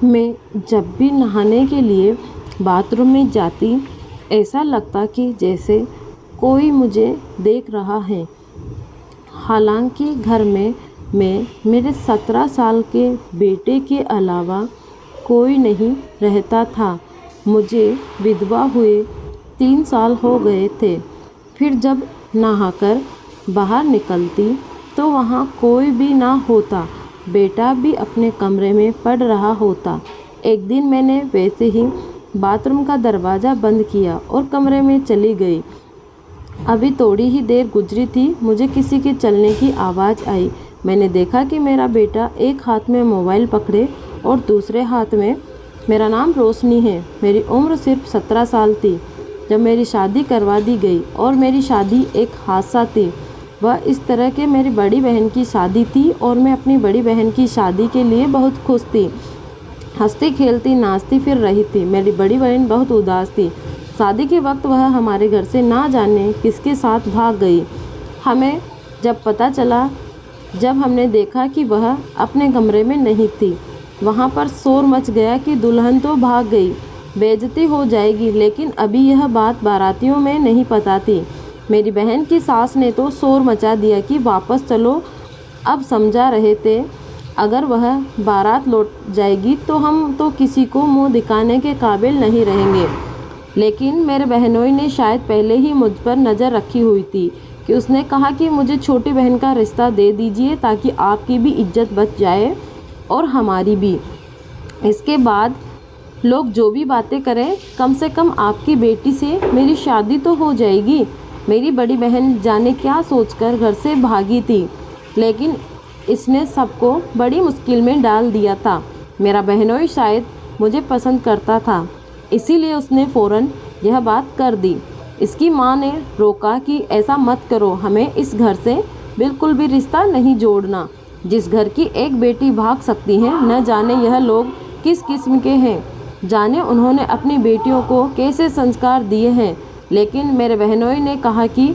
मैं जब भी नहाने के लिए बाथरूम में जाती, ऐसा लगता कि जैसे कोई मुझे देख रहा है। हालांकि घर में मैं मेरे 17 साल के बेटे के अलावा कोई नहीं रहता था। मुझे विधवा हुए 3 साल हो गए थे। फिर जब नहाकर बाहर निकलती तो वहाँ कोई भी ना होता। बेटा भी अपने कमरे में पड़ रहा होता। एक दिन मैंने वैसे ही बाथरूम का दरवाज़ा बंद किया और कमरे में चली गई। अभी थोड़ी ही देर गुजरी थी, मुझे किसी के चलने की आवाज़ आई। मैंने देखा कि मेरा बेटा एक हाथ में मोबाइल पकड़े और दूसरे हाथ में। मेरा नाम रोशनी है। मेरी उम्र सिर्फ 17 साल थी जब मेरी शादी करवा दी गई और मेरी शादी एक हादसा थी। वह इस तरह के मेरी बड़ी बहन की शादी थी और मैं अपनी बड़ी बहन की शादी के लिए बहुत खुश थी। हंसती खेलती नाचती फिर रही थी। मेरी बड़ी बहन बहुत उदास थी। शादी के वक्त वह हमारे घर से ना जाने किसके साथ भाग गई। हमें जब पता चला, जब हमने देखा कि वह अपने कमरे में नहीं थी, वहाँ पर शोर मच गया कि दुल्हन तो भाग गई, बेइज्जती हो जाएगी। लेकिन अभी यह बात बारातियों में नहीं पता थी। मेरी बहन की सास ने तो शोर मचा दिया कि वापस चलो। अब समझा रहे थे अगर वह बारात लौट जाएगी तो हम तो किसी को मुंह दिखाने के काबिल नहीं रहेंगे। लेकिन मेरे बहनोई ने शायद पहले ही मुझ पर नज़र रखी हुई थी कि उसने कहा कि मुझे छोटी बहन का रिश्ता दे दीजिए ताकि आपकी भी इज्जत बच जाए और हमारी भी। इसके बाद लोग जो भी बातें करें, कम से कम आपकी बेटी से मेरी शादी तो हो जाएगी। मेरी बड़ी बहन जाने क्या सोचकर घर से भागी थी, लेकिन इसने सबको बड़ी मुश्किल में डाल दिया था। मेरा बहनोई शायद मुझे पसंद करता था, इसीलिए उसने फ़ौरन यह बात कर दी। इसकी माँ ने रोका कि ऐसा मत करो, हमें इस घर से बिल्कुल भी रिश्ता नहीं जोड़ना। जिस घर की एक बेटी भाग सकती है, न जाने यह लोग किस किस्म के हैं, जाने उन्होंने अपनी बेटियों को कैसे संस्कार दिए हैं। लेकिन मेरे बहनोई ने कहा कि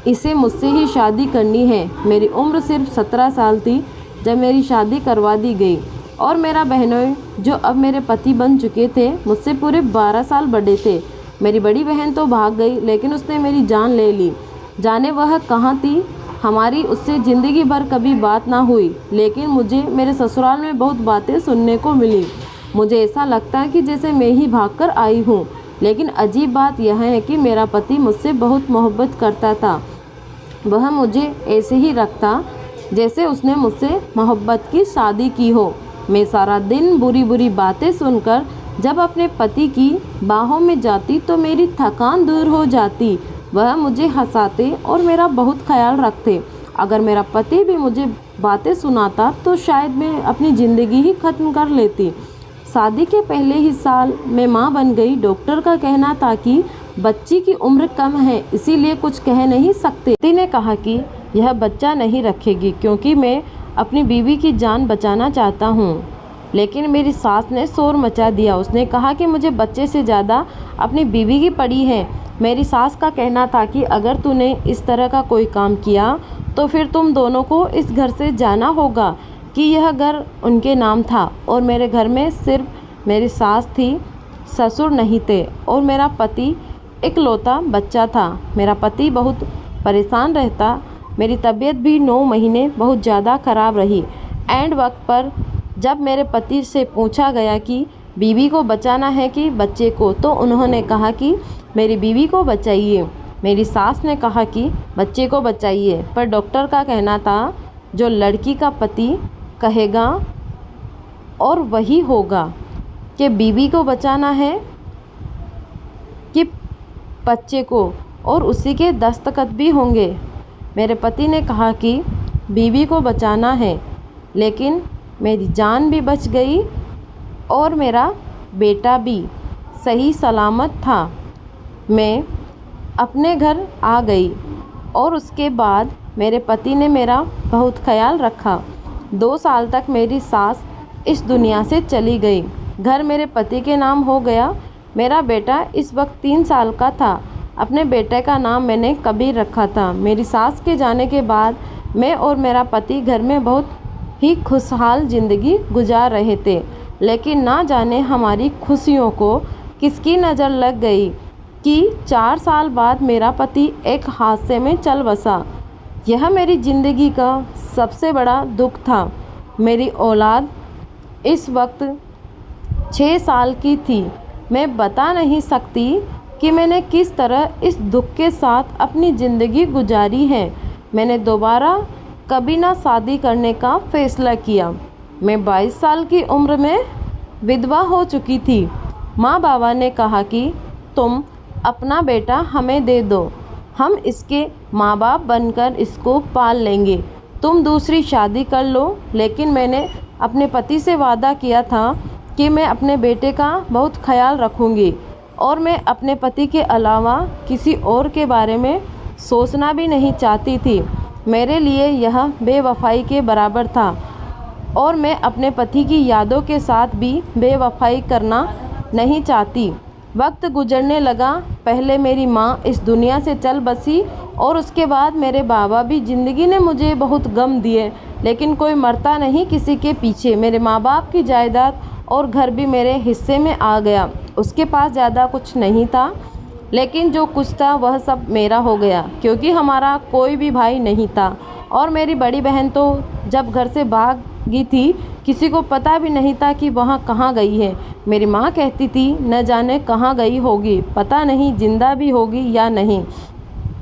इसे मुझसे ही शादी करनी है। मेरी उम्र सिर्फ 17 साल थी जब मेरी शादी करवा दी गई और मेरा बहनोई, जो अब मेरे पति बन चुके थे, मुझसे पूरे 12 साल बड़े थे। मेरी बड़ी बहन तो भाग गई, लेकिन उसने मेरी जान ले ली। जाने वह कहाँ थी। हमारी उससे ज़िंदगी भर कभी बात ना हुई, लेकिन मुझे मेरे ससुराल में बहुत बातें सुनने को मिली। मुझे ऐसा लगता है कि जैसे मैं ही भागकर आई हूँ। लेकिन अजीब बात यह है कि मेरा पति मुझसे बहुत मोहब्बत करता था। वह मुझे ऐसे ही रखता जैसे उसने मुझसे मोहब्बत की शादी की हो। मैं सारा दिन बुरी बुरी बातें सुनकर जब अपने पति की बाहों में जाती तो मेरी थकान दूर हो जाती। वह मुझे हंसाते और मेरा बहुत ख्याल रखते। अगर मेरा पति भी मुझे बातें सुनाता तो शायद मैं अपनी ज़िंदगी ही ख़त्म कर लेती। शादी के पहले ही साल मैं माँ बन गई। डॉक्टर का कहना था कि बच्ची की उम्र कम है, इसीलिए कुछ कह नहीं सकते। पति ने कहा कि यह बच्चा नहीं रखेगी क्योंकि मैं अपनी बीवी की जान बचाना चाहता हूँ। लेकिन मेरी सास ने शोर मचा दिया। उसने कहा कि मुझे बच्चे से ज़्यादा अपनी बीवी की पड़ी है। मेरी सास का कहना था कि अगर तूने इस तरह का कोई काम किया तो फिर तुम दोनों को इस घर से जाना होगा, कि यह घर उनके नाम था और मेरे घर में सिर्फ मेरी सास थी, ससुर नहीं थे और मेरा पति इकलौता बच्चा था। मेरा पति बहुत परेशान रहता। मेरी तबीयत भी 9 महीने बहुत ज़्यादा ख़राब रही। एंड वक्त पर जब मेरे पति से पूछा गया कि बीवी को बचाना है कि बच्चे को, तो उन्होंने कहा कि मेरी बीवी को बचाइए। मेरी सास ने कहा कि बच्चे को बचाइए, पर डॉक्टर का कहना था जो लड़की का पति कहेगा और वही होगा, कि बीवी को बचाना है कि बच्चे को, और उसी के दस्तखत भी होंगे। मेरे पति ने कहा कि बीवी को बचाना है, लेकिन मेरी जान भी बच गई और मेरा बेटा भी सही सलामत था। मैं अपने घर आ गई और उसके बाद मेरे पति ने मेरा बहुत ख्याल रखा। 2 साल तक मेरी सास इस दुनिया से चली गई। घर मेरे पति के नाम हो गया। मेरा बेटा इस वक्त 3 साल का था। अपने बेटे का नाम मैंने कबीर रखा था। मेरी सास के जाने के बाद मैं और मेरा पति घर में बहुत ही खुशहाल ज़िंदगी गुजार रहे थे। लेकिन ना जाने हमारी खुशियों को किसकी नज़र लग गई कि 4 साल बाद मेरा पति एक हादसे में चल बसा। यह मेरी ज़िंदगी का सबसे बड़ा दुख था। मेरी औलाद इस वक्त 6 साल की थी। मैं बता नहीं सकती कि मैंने किस तरह इस दुख के साथ अपनी ज़िंदगी गुजारी है। मैंने दोबारा कभी ना शादी करने का फ़ैसला किया। मैं 22 साल की उम्र में विधवा हो चुकी थी। माँ बाबा ने कहा कि तुम अपना बेटा हमें दे दो, हम इसके माँ बाप बनकर इसको पाल लेंगे, तुम दूसरी शादी कर लो। लेकिन मैंने अपने पति से वादा किया था कि मैं अपने बेटे का बहुत ख्याल रखूँगी और मैं अपने पति के अलावा किसी और के बारे में सोचना भी नहीं चाहती थी। मेरे लिए यह बेवफाई के बराबर था और मैं अपने पति की यादों के साथ भी बेवफाई करना नहीं चाहती। वक्त गुजरने लगा। पहले मेरी माँ इस दुनिया से चल बसी और उसके बाद मेरे बाबा भी। ज़िंदगी ने मुझे बहुत गम दिए, लेकिन कोई मरता नहीं किसी के पीछे। मेरे माँ बाप की जायदाद और घर भी मेरे हिस्से में आ गया। उसके पास ज़्यादा कुछ नहीं था, लेकिन जो कुछ था वह सब मेरा हो गया, क्योंकि हमारा कोई भी भाई नहीं था। और मेरी बड़ी बहन तो जब घर से भागी थी, किसी को पता भी नहीं था कि वहाँ कहाँ गई है। मेरी माँ कहती थी न जाने कहाँ गई होगी, पता नहीं जिंदा भी होगी या नहीं।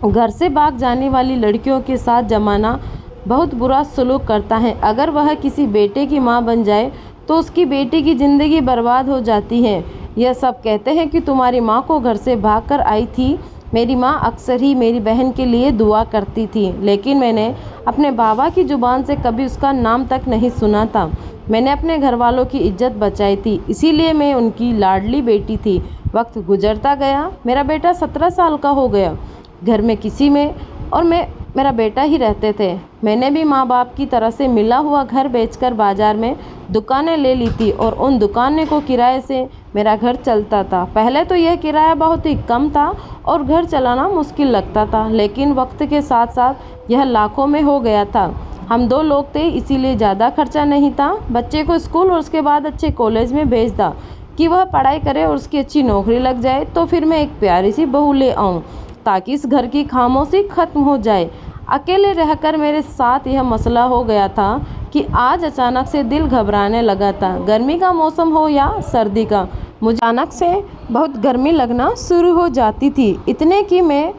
घर से भाग जाने वाली लड़कियों के साथ ज़माना बहुत बुरा सलूक करता है। अगर वह किसी बेटे की माँ बन जाए तो उसकी बेटी की ज़िंदगी बर्बाद हो जाती है। यह सब कहते हैं कि तुम्हारी माँ को घर से भागकर आई थी। मेरी माँ अक्सर ही मेरी बहन के लिए दुआ करती थी, लेकिन मैंने अपने बाबा की ज़ुबान से कभी उसका नाम तक नहीं सुना था। मैंने अपने घर वालों की इज्जत बचाई थी, इसीलिए मैं उनकी लाडली बेटी थी। वक्त गुजरता गया, मेरा बेटा 17 साल का हो गया। घर में किसी में और मेरा बेटा ही रहते थे। मैंने भी माँ बाप की तरह से मिला हुआ घर बेचकर बाज़ार में दुकानें ले ली थी और उन दुकानों को किराए से मेरा घर चलता था। पहले तो यह किराया बहुत ही कम था और घर चलाना मुश्किल लगता था, लेकिन वक्त के साथ साथ यह लाखों में हो गया था। हम 2 लोग थे, इसीलिए ज़्यादा खर्चा नहीं था। बच्चे को स्कूल और उसके बाद अच्छे कॉलेज में भेज दा कि वह पढ़ाई करे और उसकी अच्छी नौकरी लग जाए, तो फिर मैं एक प्यारी सी बहू ले आऊँ ताकि इस घर की खामोशी खत्म हो जाए। अकेले रहकर मेरे साथ यह मसला हो गया था कि आज अचानक से दिल घबराने लगा था। गर्मी का मौसम हो या सर्दी का, मुझे अचानक से बहुत गर्मी लगना शुरू हो जाती थी, इतने कि मैं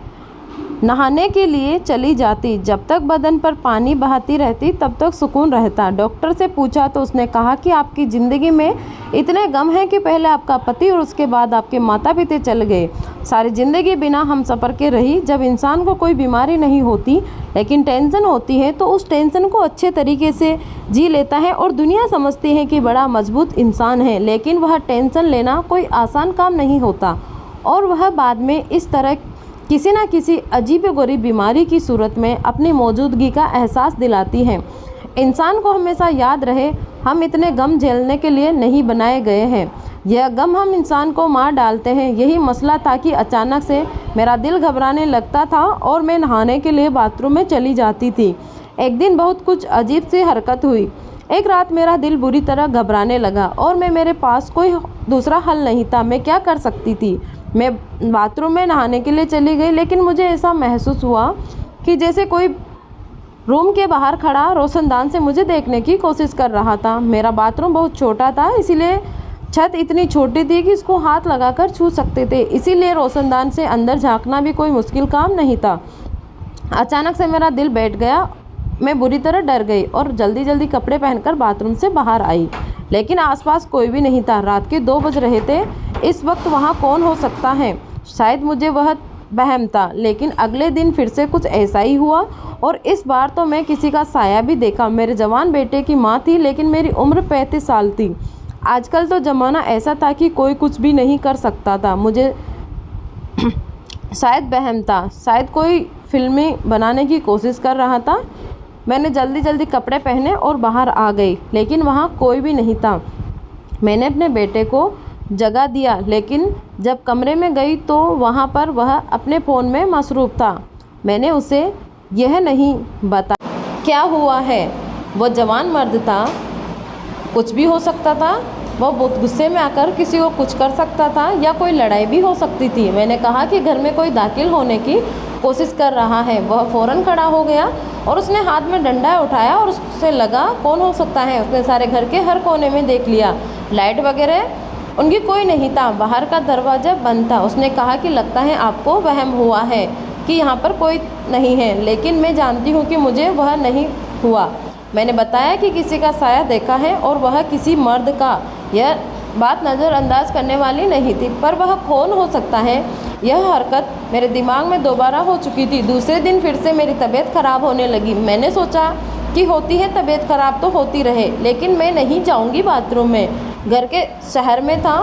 नहाने के लिए चली जाती। जब तक बदन पर पानी बहाती रहती तब तक सुकून रहता। डॉक्टर से पूछा तो उसने कहा कि आपकी ज़िंदगी में इतने गम हैं कि पहले आपका पति और उसके बाद आपके माता पिता चल गए। सारी ज़िंदगी बिना हम सफ़र के रही। जब इंसान को कोई बीमारी नहीं होती लेकिन टेंशन होती है तो उस टेंशन को अच्छे तरीके से जी लेता है और दुनिया समझती है कि बड़ा मजबूत इंसान है। लेकिन वह टेंशन लेना कोई आसान काम नहीं होता और वह बाद में इस तरह किसी न किसी अजीबोगरीब बीमारी की सूरत में अपनी मौजूदगी का एहसास दिलाती है। इंसान को हमेशा याद रहे, हम इतने गम झेलने के लिए नहीं बनाए गए हैं। यह गम हम इंसान को मार डालते हैं। यही मसला था कि अचानक से मेरा दिल घबराने लगता था और मैं नहाने के लिए बाथरूम में चली जाती थी। एक दिन बहुत कुछ अजीब सी हरकत हुई। एक रात मेरा दिल बुरी तरह घबराने लगा और मेरे पास कोई दूसरा हल नहीं था। मैं क्या कर सकती थी? मैं बाथरूम में नहाने के लिए चली गई, लेकिन मुझे ऐसा महसूस हुआ कि जैसे कोई रूम के बाहर खड़ा रोशनदान से मुझे देखने की कोशिश कर रहा था। मेरा बाथरूम बहुत छोटा था, इसीलिए छत इतनी छोटी थी कि इसको हाथ लगाकर छू सकते थे, इसीलिए रोशनदान से अंदर झांकना भी कोई मुश्किल काम नहीं था। अचानक से मेरा दिल बैठ गया। मैं बुरी तरह डर गई और जल्दी जल्दी कपड़े पहनकर बाथरूम से बाहर आई, लेकिन आसपास कोई भी नहीं था। रात के 2 बज रहे थे। इस वक्त वहाँ कौन हो सकता है? शायद मुझे वह वहम था, लेकिन अगले दिन फिर से कुछ ऐसा ही हुआ और इस बार तो मैं किसी का साया भी देखा। मेरे जवान बेटे की माँ थी, लेकिन मेरी उम्र 35 साल थी। आजकल तो ज़माना ऐसा था कि कोई कुछ भी नहीं कर सकता था। मुझे शायद वहम था, शायद कोई फिल्में बनाने की कोशिश कर रहा था। मैंने जल्दी जल्दी कपड़े पहने और बाहर आ गई, लेकिन वहाँ कोई भी नहीं था। मैंने अपने बेटे को जगा दिया, लेकिन जब कमरे में गई तो वहाँ पर वह अपने फ़ोन में मसरूफ़ था। मैंने उसे यह नहीं बताया क्या हुआ है। वो जवान मर्द था, कुछ भी हो सकता था। वो बहुत गुस्से में आकर किसी को कुछ कर सकता था या कोई लड़ाई भी हो सकती थी। मैंने कहा कि घर में कोई दाखिल होने की कोशिश कर रहा है। वह फ़ौरन खड़ा हो गया और उसने हाथ में डंडा उठाया और उससे लगा कौन हो सकता है। उसने सारे घर के हर कोने में देख लिया, लाइट वगैरह उनकी कोई नहीं था, बाहर का दरवाज़ा बंद था। उसने कहा कि लगता है आपको वहम हुआ है कि यहाँ पर कोई नहीं है, लेकिन मैं जानती हूँ कि मुझे वह नहीं हुआ। मैंने बताया कि किसी का साया देखा है और वह किसी मर्द का। यह बात नज़रअंदाज करने वाली नहीं थी, पर वह कौन हो सकता है। यह हरकत मेरे दिमाग में दोबारा हो चुकी थी। दूसरे दिन फिर से मेरी तबीयत ख़राब होने लगी। मैंने सोचा कि होती है तबीयत ख़राब तो होती रहे, लेकिन मैं नहीं जाऊंगी बाथरूम में। घर के शहर में था,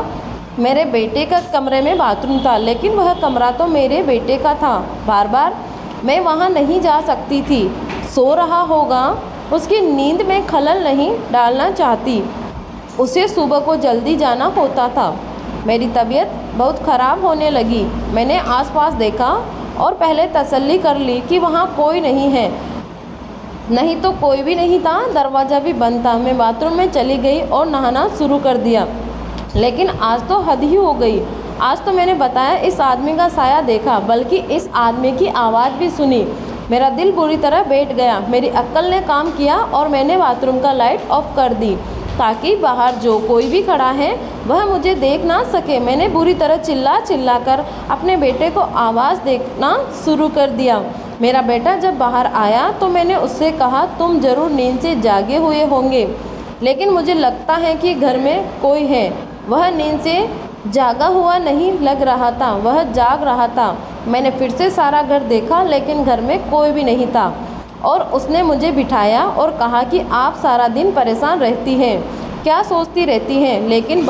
मेरे बेटे का कमरे में बाथरूम था, लेकिन वह कमरा तो मेरे बेटे का था। बार बार मैं वहाँ नहीं जा सकती थी। सो रहा होगा, उसकी नींद में खलल नहीं डालना चाहती। उसे सुबह को जल्दी जाना होता था। मेरी तबीयत बहुत ख़राब होने लगी। मैंने आसपास देखा और पहले तसल्ली कर ली कि वहाँ कोई नहीं है। नहीं तो कोई भी नहीं था, दरवाज़ा भी बंद था। मैं बाथरूम में चली गई और नहाना शुरू कर दिया, लेकिन आज तो हद ही हो गई। आज तो मैंने बताया इस आदमी का साया देखा, बल्कि इस आदमी की आवाज़ भी सुनी। मेरा दिल बुरी तरह बैठ गया। मेरी अक्ल ने काम किया और मैंने बाथरूम का लाइट ऑफ कर दी ताकि बाहर जो कोई भी खड़ा है वह मुझे देख ना सके। मैंने बुरी तरह चिल्ला कर अपने बेटे को आवाज़ देना शुरू कर दिया। मेरा बेटा जब बाहर आया तो मैंने उससे कहा, तुम ज़रूर नींद से जागे हुए होंगे, लेकिन मुझे लगता है कि घर में कोई है। वह नींद से जागा हुआ नहीं लग रहा था, वह जाग रहा था। मैंने फिर से सारा घर देखा, लेकिन घर में कोई भी नहीं था। और उसने मुझे बिठाया और कहा कि आप सारा दिन परेशान रहती हैं, क्या सोचती रहती हैं, लेकिन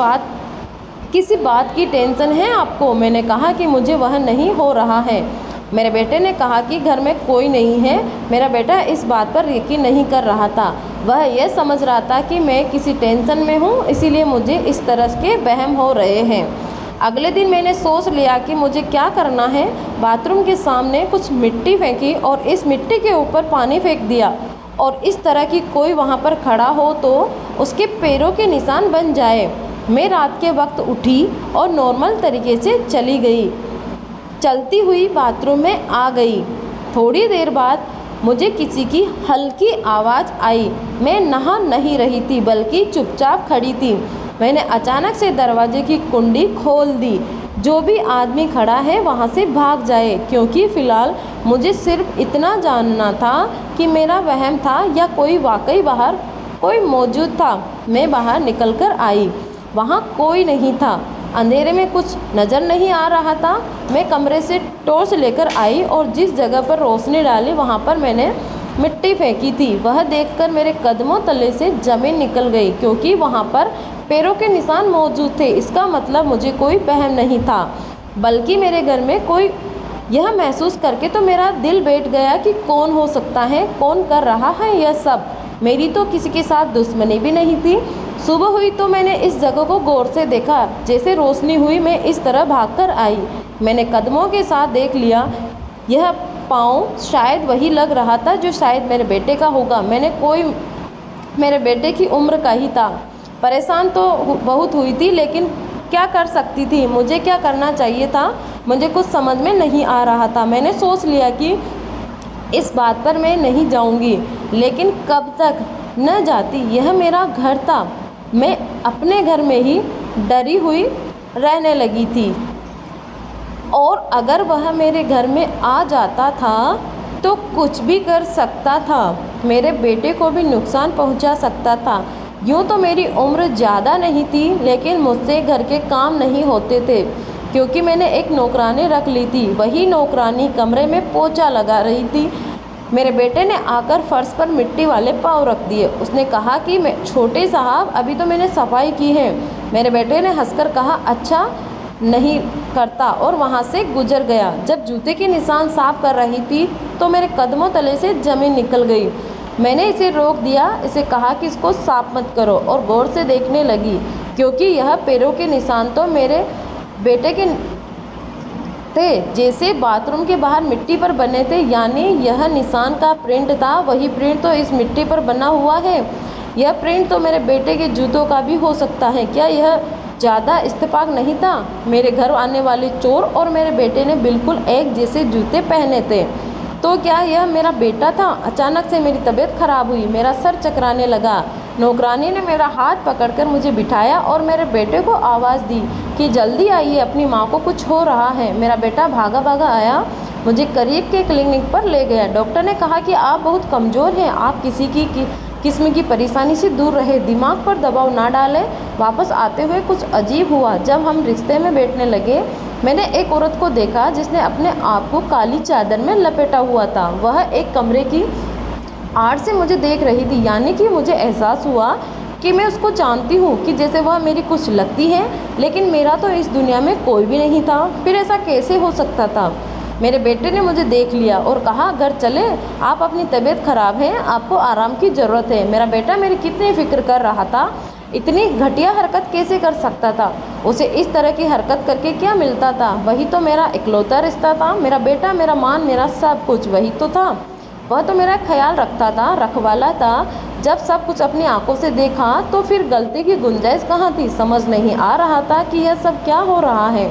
किसी बात की टेंशन है आपको। मैंने कहा कि मुझे वह नहीं हो रहा है। मेरे बेटे ने कहा कि घर में कोई नहीं है। मेरा बेटा इस बात पर यकीन नहीं कर रहा था। वह यह समझ रहा था कि मैं किसी टेंशन में हूँ, इसीलिए मुझे इस तरह के वहम हो रहे हैं। अगले दिन मैंने सोच लिया कि मुझे क्या करना है। बाथरूम के सामने कुछ मिट्टी फेंकी और इस मिट्टी के ऊपर पानी फेंक दिया, और इस तरह कि कोई वहाँ पर खड़ा हो तो उसके पैरों के निशान बन जाए। मैं रात के वक्त उठी और नॉर्मल तरीके से चली गई। चलती हुई बाथरूम में आ गई। थोड़ी देर बाद मुझे किसी की हल्की आवाज़ आई। मैं नहा नहीं रही थी, बल्कि चुपचाप खड़ी थी। मैंने अचानक से दरवाजे की कुंडी खोल दी। जो भी आदमी खड़ा है वहाँ से भाग जाए, क्योंकि फ़िलहाल मुझे सिर्फ इतना जानना था कि मेरा वहम था या कोई वाकई बाहर कोई मौजूद था। मैं बाहर निकलकर आई, वहाँ कोई नहीं था। अंधेरे में कुछ नज़र नहीं आ रहा था। मैं कमरे से टॉर्च लेकर आई और जिस जगह पर रोशनी डाली वहाँ पर मैंने मिट्टी फेंकी थी। वह देखकर मेरे कदमों तले से ज़मीन निकल गई, क्योंकि वहाँ पर पैरों के निशान मौजूद थे। इसका मतलब मुझे कोई वहम नहीं था, बल्कि मेरे घर में कोई। यह महसूस करके तो मेरा दिल बैठ गया कि कौन हो सकता है, कौन कर रहा है यह सब। मेरी तो किसी के साथ दुश्मनी भी नहीं थी। सुबह हुई तो मैंने इस जगह को गौर से देखा। जैसे रोशनी हुई मैं इस तरह भागकर आई। मैंने कदमों के साथ देख लिया। यह पाँव शायद वही लग रहा था जो शायद मेरे बेटे का होगा। मेरे बेटे की उम्र का ही था। परेशान तो बहुत हुई थी, लेकिन क्या कर सकती थी, मुझे क्या करना चाहिए था, मुझे कुछ समझ में नहीं आ रहा था। मैंने सोच लिया कि इस बात पर मैं नहीं जाऊंगी, लेकिन कब तक न जाती। यह मेरा घर था। मैं अपने घर में ही डरी हुई रहने लगी थी, और अगर वह मेरे घर में आ जाता था तो कुछ भी कर सकता था, मेरे बेटे को भी नुकसान पहुंचा सकता था। यूँ तो मेरी उम्र ज़्यादा नहीं थी, लेकिन मुझसे घर के काम नहीं होते थे, क्योंकि मैंने एक नौकरानी रख ली थी। वही नौकरानी कमरे में पोछा लगा रही थी। मेरे बेटे ने आकर फर्श पर मिट्टी वाले पाँव रख दिए। उसने कहा कि मैं छोटे साहब, अभी तो मैंने सफाई की है। मेरे बेटे ने हंसकर कहा, अच्छा नहीं करता, और वहाँ से गुजर गया। जब जूते के निशान साफ कर रही थी तो मेरे कदमों तले से ज़मीन निकल गई। मैंने इसे रोक दिया, इसे कहा कि इसको साफ मत करो, और गौर से देखने लगी, क्योंकि यह पैरों के निशान तो मेरे बेटे के थे, जैसे बाथरूम के बाहर मिट्टी पर बने थे। यानी यह निशान का प्रिंट था, वही प्रिंट तो इस मिट्टी पर बना हुआ है। यह प्रिंट तो मेरे बेटे के जूतों का भी हो सकता है। क्या यह ज़्यादा इत्तेफाक नहीं था? मेरे घर आने वाले चोर और मेरे बेटे ने बिल्कुल एक जैसे जूते पहने थे। तो क्या यह मेरा बेटा था? अचानक से मेरी तबीयत खराब हुई, मेरा सर चकराने लगा। नौकरानी ने मेरा हाथ पकड़कर मुझे बिठाया और मेरे बेटे को आवाज़ दी कि जल्दी आइए, अपनी माँ को कुछ हो रहा है। मेरा बेटा भागा भागा आया, मुझे करीब के क्लिनिक पर ले गया। डॉक्टर ने कहा कि आप बहुत कमज़ोर हैं, आप किसी की किस्म की परेशानी से दूर रहे, दिमाग पर दबाव ना डालें। वापस आते हुए कुछ अजीब हुआ। जब हम रिश्ते में बैठने लगे, मैंने एक औरत को देखा जिसने अपने आप को काली चादर में लपेटा हुआ था। वह एक कमरे की आड़ से मुझे देख रही थी, यानी कि मुझे एहसास हुआ कि मैं उसको जानती हूँ, कि जैसे वह मेरी कुछ लगती है, लेकिन मेरा तो इस दुनिया में कोई भी नहीं था। फिर ऐसा कैसे हो सकता था? मेरे बेटे ने मुझे देख लिया और कहा, घर चले, आप अपनी तबीयत खराब है, आपको आराम की ज़रूरत है। मेरा बेटा मेरी कितनी फ़िक्र कर रहा था, इतनी घटिया हरकत कैसे कर सकता था? उसे इस तरह की हरकत करके क्या मिलता था? वही तो मेरा इकलौता रिश्ता था, मेरा बेटा, मेरा मान, मेरा सब कुछ वही तो था। वह तो मेरा ख्याल रखता था, रखवाला था। जब सब कुछ अपनी आंखों से देखा तो फिर गलती की गुंजाइश कहाँ थी? समझ नहीं आ रहा था कि यह सब क्या हो रहा है।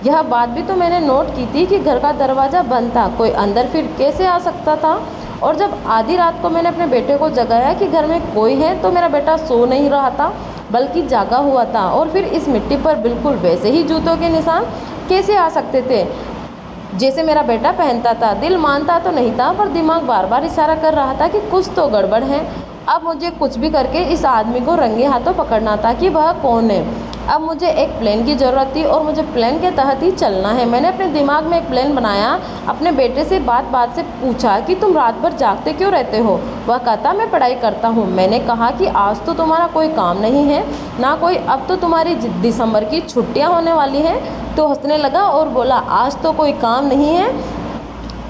यह बात भी तो मैंने नोट की थी कि घर का दरवाज़ा बंद था, कोई अंदर फिर कैसे आ सकता था? और जब आधी रात को मैंने अपने बेटे को जगाया कि घर में कोई है, तो मेरा बेटा सो नहीं रहा था बल्कि जागा हुआ था। और फिर इस मिट्टी पर बिल्कुल वैसे ही जूतों के निशान कैसे आ सकते थे जैसे मेरा बेटा पहनता था? दिल मानता तो नहीं था, पर दिमाग बार बार इशारा कर रहा था कि कुछ तो गड़बड़ है। अब मुझे कुछ भी करके इस आदमी को रंगे हाथों पकड़ना था कि वह कौन है। अब मुझे एक प्लान की ज़रूरत थी और मुझे प्लान के तहत ही चलना है। मैंने अपने दिमाग में एक प्लान बनाया। अपने बेटे से बात बात से पूछा कि तुम रात भर जागते क्यों रहते हो? वह कहता, मैं पढ़ाई करता हूँ। मैंने कहा कि आज तो तुम्हारा कोई काम नहीं है ना कोई, अब तो तुम्हारी दिसंबर की छुट्टियाँ होने वाली हैं। तो हंसने लगा और बोला, आज तो कोई काम नहीं है,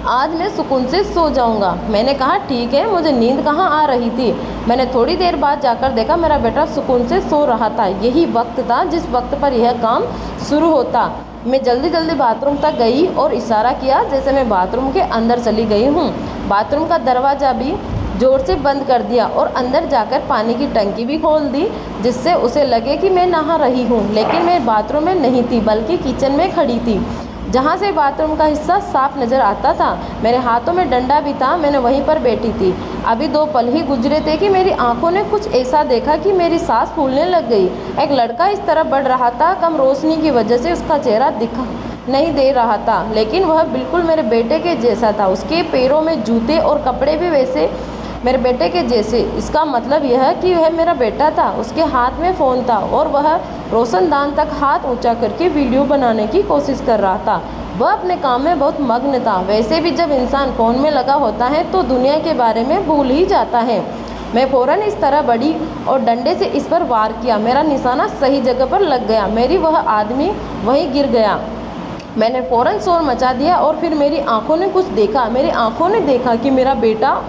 आज मैं सुकून से सो जाऊंगा। मैंने कहा, ठीक है। मुझे नींद कहाँ आ रही थी। मैंने थोड़ी देर बाद जाकर देखा, मेरा बेटा सुकून से सो रहा था। यही वक्त था जिस वक्त पर यह काम शुरू होता। मैं जल्दी जल्दी बाथरूम तक गई और इशारा किया जैसे मैं बाथरूम के अंदर चली गई हूँ। बाथरूम का दरवाज़ा भी ज़ोर से बंद कर दिया और अंदर जाकर पानी की टंकी भी खोल दी, जिससे उसे लगे कि मैं नहा रही हूँ। लेकिन मैं बाथरूम में नहीं थी, बल्कि किचन में खड़ी थी, जहाँ से बाथरूम का हिस्सा साफ नज़र आता था। मेरे हाथों में डंडा भी था, मैंने वहीं पर बैठी थी। अभी 2 पल ही गुजरे थे कि मेरी आंखों ने कुछ ऐसा देखा कि मेरी सांस फूलने लग गई। एक लड़का इस तरफ बढ़ रहा था। कम रोशनी की वजह से उसका चेहरा दिखा नहीं दे रहा था, लेकिन वह बिल्कुल मेरे बेटे के जैसा था। उसके पैरों में जूते और कपड़े भी वैसे मेरे बेटे के जैसे। इसका मतलब यह है कि वह मेरा बेटा था। उसके हाथ में फ़ोन था और वह रोशनदान तक हाथ ऊंचा करके वीडियो बनाने की कोशिश कर रहा था। वह अपने काम में बहुत मग्न था। वैसे भी जब इंसान फ़ोन में लगा होता है तो दुनिया के बारे में भूल ही जाता है। मैं फ़ौरन इस तरह बढ़ी और डंडे से इस पर वार किया। मेरा निशाना सही जगह पर लग गया। वह आदमी वहीं गिर गया। मैंने फ़ौरन शोर मचा दिया और फिर मेरी आंखों ने कुछ देखा। मेरी आंखों ने देखा कि मेरा बेटा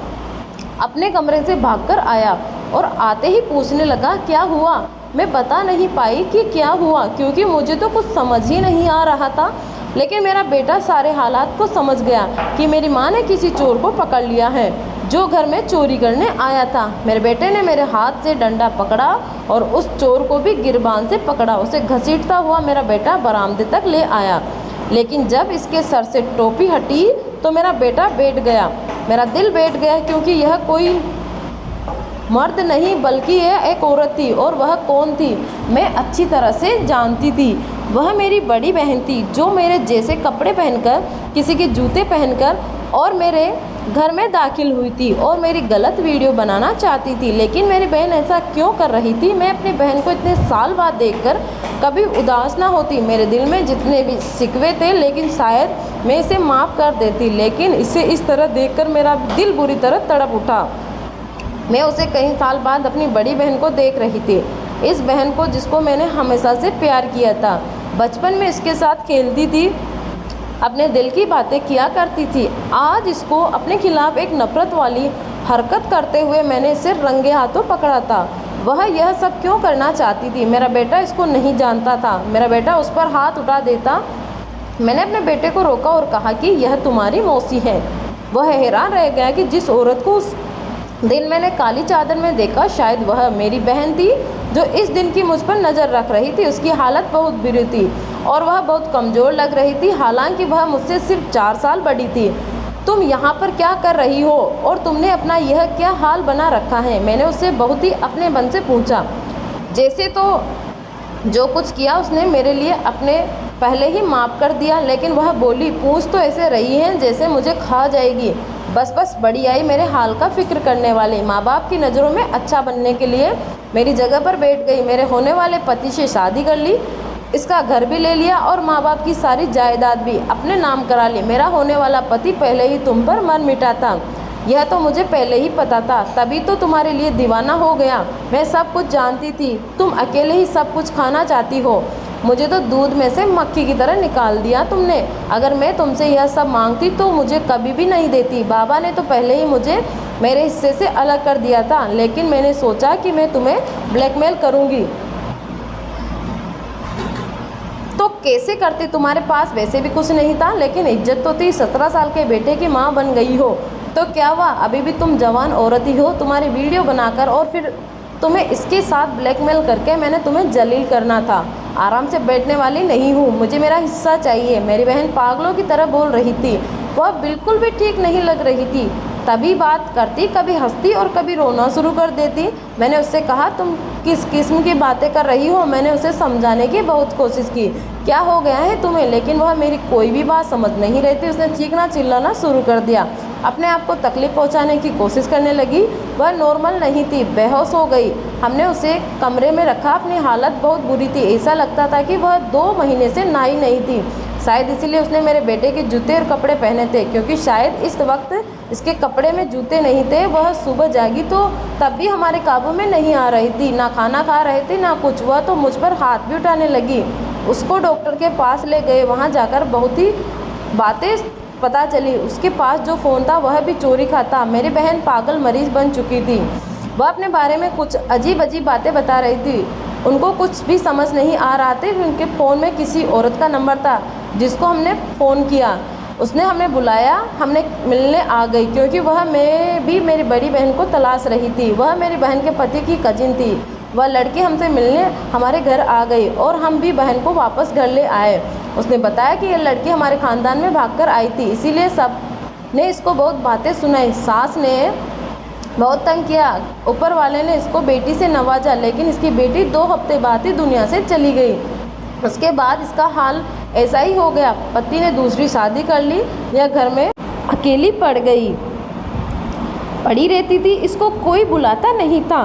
अपने कमरे से भागकर आया और आते ही पूछने लगा, क्या हुआ? मैं बता नहीं पाई कि क्या हुआ, क्योंकि मुझे तो कुछ समझ ही नहीं आ रहा था। लेकिन मेरा बेटा सारे हालात को समझ गया कि मेरी माँ ने किसी चोर को पकड़ लिया है जो घर में चोरी करने आया था। मेरे बेटे ने मेरे हाथ से डंडा पकड़ा और उस चोर को भी गिरबान से पकड़ा। उसे घसीटता हुआ मेरा बेटा बरामदे तक ले आया। लेकिन जब इसके सर से टोपी हटी तो मेरा बेटा बैठ गया। मेरा दिल बैठ गया, क्योंकि यह कोई मर्द नहीं बल्कि यह एक औरत थी। और वह कौन थी मैं अच्छी तरह से जानती थी। वह मेरी बड़ी बहन थी, जो मेरे जैसे कपड़े पहनकर, किसी के जूते पहनकर और मेरे घर में दाखिल हुई थी और मेरी गलत वीडियो बनाना चाहती थी। लेकिन मेरी बहन ऐसा क्यों कर रही थी? मैं अपनी बहन को इतने साल बाद देखकर कभी उदास ना होती। मेरे दिल में जितने भी शिकवे थे, लेकिन शायद मैं इसे माफ़ कर देती। लेकिन इसे इस तरह देखकर मेरा दिल बुरी तरह तड़प उठा। मैं उसे कई साल बाद अपनी बड़ी बहन को देख रही थी। इस बहन को जिसको मैंने हमेशा से प्यार किया था। बचपन में इसके साथ खेलती थी, अपने दिल की बातें किया करती थी। आज इसको अपने खिलाफ एक नफरत वाली हरकत करते हुए मैंने इसे रंगे हाथों पकड़ा था। वह यह सब क्यों करना चाहती थी? मेरा बेटा इसको नहीं जानता था। मेरा बेटा उस पर हाथ उठा देता। मैंने अपने बेटे को रोका और कहा कि यह तुम्हारी मौसी है। वह हैरान रह गया कि जिस औरत को दिन मैंने काली चादर में देखा, शायद वह मेरी बहन थी जो इस दिन की मुझ पर नज़र रख रही थी। उसकी हालत बहुत बुरी थी और वह बहुत कमज़ोर लग रही थी, हालांकि वह मुझसे सिर्फ 4 साल बड़ी थी। तुम यहाँ पर क्या कर रही हो और तुमने अपना यह क्या हाल बना रखा है? मैंने उससे बहुत ही अपने मन से पूछा। जैसे तो जो कुछ किया उसने मेरे लिए अपने पहले ही माफ़ कर दिया, लेकिन वह बोली, पूछ तो ऐसे रही हैं जैसे मुझे खा जाएगी। बस बड़ी आई मेरे हाल का फिक्र करने वाली। माँ बाप की नज़रों में अच्छा बनने के लिए मेरी जगह पर बैठ गई। मेरे होने वाले पति से शादी कर ली, इसका घर भी ले लिया और माँ बाप की सारी जायदाद भी अपने नाम करा ली। मेरा होने वाला पति पहले ही तुम पर मर मिटा था, यह तो मुझे पहले ही पता था, तभी तो तुम्हारे लिए दीवाना हो गया। मैं सब कुछ जानती थी, तुम अकेले ही सब कुछ खाना चाहती हो। मुझे तो दूध में से मक्खी की तरह निकाल दिया तुमने। अगर मैं तुमसे यह सब मांगती तो मुझे कभी भी नहीं देती। बाबा ने तो पहले ही मुझे मेरे हिस्से से अलग कर दिया था, लेकिन मैंने सोचा कि मैं तुम्हें ब्लैकमेल करूँगी तो कैसे करती? तुम्हारे पास वैसे भी कुछ नहीं था, लेकिन इज्जत तो थी। 17 साल के बेटे की माँ बन गई हो तो क्या हुआ, अभी भी तुम जवान औरत ही हो। तुम्हारी वीडियो बनाकर और फिर तुम्हें इसके साथ ब्लैकमेल करके मैंने तुम्हें जलील करना था। आराम से बैठने वाली नहीं हूँ, मुझे मेरा हिस्सा चाहिए। मेरी बहन पागलों की तरह बोल रही थी, वह बिल्कुल भी ठीक नहीं लग रही थी। तभी बात करती, कभी हंसती और कभी रोना शुरू कर देती। मैंने उससे कहा, तुम किस किस्म की बातें कर रही हो? मैंने उसे समझाने की बहुत कोशिश की, क्या हो गया है तुम्हें, लेकिन वह मेरी कोई भी बात समझ नहीं रही थी। उसने चीखना चिल्लाना शुरू कर दिया, अपने आप को तकलीफ पहुंचाने की कोशिश करने लगी। वह नॉर्मल नहीं थी, बेहोश हो गई। हमने उसे कमरे में रखा, अपनी हालत बहुत बुरी थी। ऐसा लगता था कि वह 2 महीने से नहाई नहीं थी। शायद इसीलिए उसने मेरे बेटे के जूते और कपड़े पहने थे, क्योंकि शायद इस वक्त इसके कपड़े में जूते नहीं थे। वह सुबह जागी तो तब भी हमारे काबू में नहीं आ रही थी, ना खाना खा रही थी ना कुछ। वह तो मुझ पर हाथ भी उठाने लगी। उसको डॉक्टर के पास ले गए, वहाँ जाकर बहुत ही बातें पता चली। उसके पास जो फ़ोन था वह भी चोरी का था। मेरी बहन पागल मरीज बन चुकी थी। वह अपने बारे में कुछ अजीब अजीब बातें बता रही थी। उनको कुछ भी समझ नहीं आ रहा था। उनके फ़ोन में किसी औरत का नंबर था जिसको हमने फ़ोन किया, उसने हमें बुलाया, हमने मिलने आ गई, क्योंकि वह मैं भी मेरी बड़ी बहन को तलाश रही थी। वह मेरी बहन के पति की कजिन थी। वह लड़की हमसे मिलने हमारे घर आ गई और हम भी बहन को वापस घर ले आए। उसने बताया कि यह लड़की हमारे ख़ानदान में भागकर आई थी, इसीलिए सब ने इसको बहुत बातें सुनाई। सास ने बहुत तंग किया। ऊपर वाले ने इसको बेटी से नवाजा, लेकिन इसकी बेटी 2 हफ्ते बाद ही दुनिया से चली गई। उसके बाद इसका हाल ऐसा ही हो गया। पति ने दूसरी शादी कर ली, यह घर में अकेली पड़ी रहती थी। इसको कोई बुलाता नहीं था,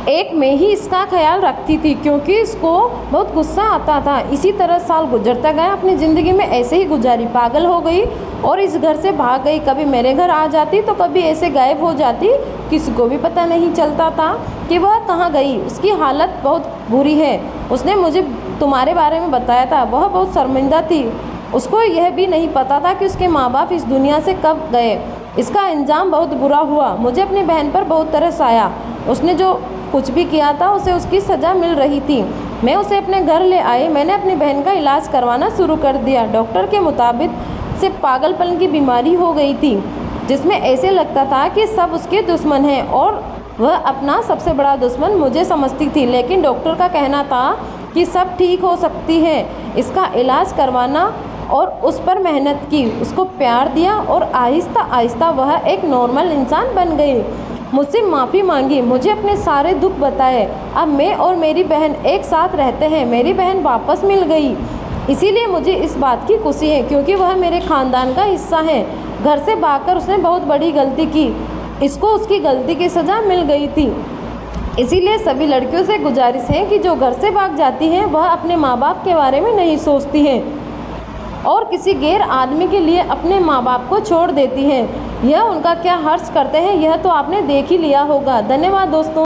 एक मैं ही इसका ख्याल रखती थी, क्योंकि इसको बहुत गुस्सा आता था। इसी तरह साल गुजरता गया। अपनी ज़िंदगी में ऐसे ही गुजारी। पागल हो गई और इस घर से भाग गई। कभी मेरे घर आ जाती तो कभी ऐसे गायब हो जाती। किसी को भी पता नहीं चलता था कि वह कहाँ गई। उसकी हालत बहुत बुरी है। उसने मुझे तुम्हारे बारे में बताया था। वह बहुत शर्मिंदा थी। उसको यह भी नहीं पता था कि उसके माँ बाप इस दुनिया से कब गए। इसका अंजाम बहुत बुरा हुआ। मुझे अपनी बहन पर बहुत तरस आया। उसने जो कुछ भी किया था उसे उसकी सज़ा मिल रही थी। मैं उसे अपने घर ले आई। मैंने अपनी बहन का इलाज करवाना शुरू कर दिया। डॉक्टर के मुताबिक से पागलपन की बीमारी हो गई थी, जिसमें ऐसे लगता था कि सब उसके दुश्मन हैं और वह अपना सबसे बड़ा दुश्मन मुझे समझती थी। लेकिन डॉक्टर का कहना था कि सब ठीक हो सकती है। इसका इलाज करवाना और उस पर मेहनत की, उसको प्यार दिया और आहिस्ता आहिस्ता वह एक नॉर्मल इंसान बन गई। मुझसे माफ़ी मांगी, मुझे अपने सारे दुख बताए। अब मैं और मेरी बहन एक साथ रहते हैं। मेरी बहन वापस मिल गई, इसीलिए मुझे इस बात की खुशी है, क्योंकि वह मेरे ख़ानदान का हिस्सा है। घर से भागकर उसने बहुत बड़ी गलती की। इसको उसकी गलती की सज़ा मिल गई थी। इसीलिए सभी लड़कियों से गुजारिश है कि जो घर से भाग जाती हैं वह अपने माँ बाप के बारे में नहीं सोचती हैं और किसी गैर आदमी के लिए अपने माँ बाप को छोड़ देती हैं। यह उनका क्या हर्ष करते हैं, यह तो आपने देख ही लिया होगा। धन्यवाद दोस्तों।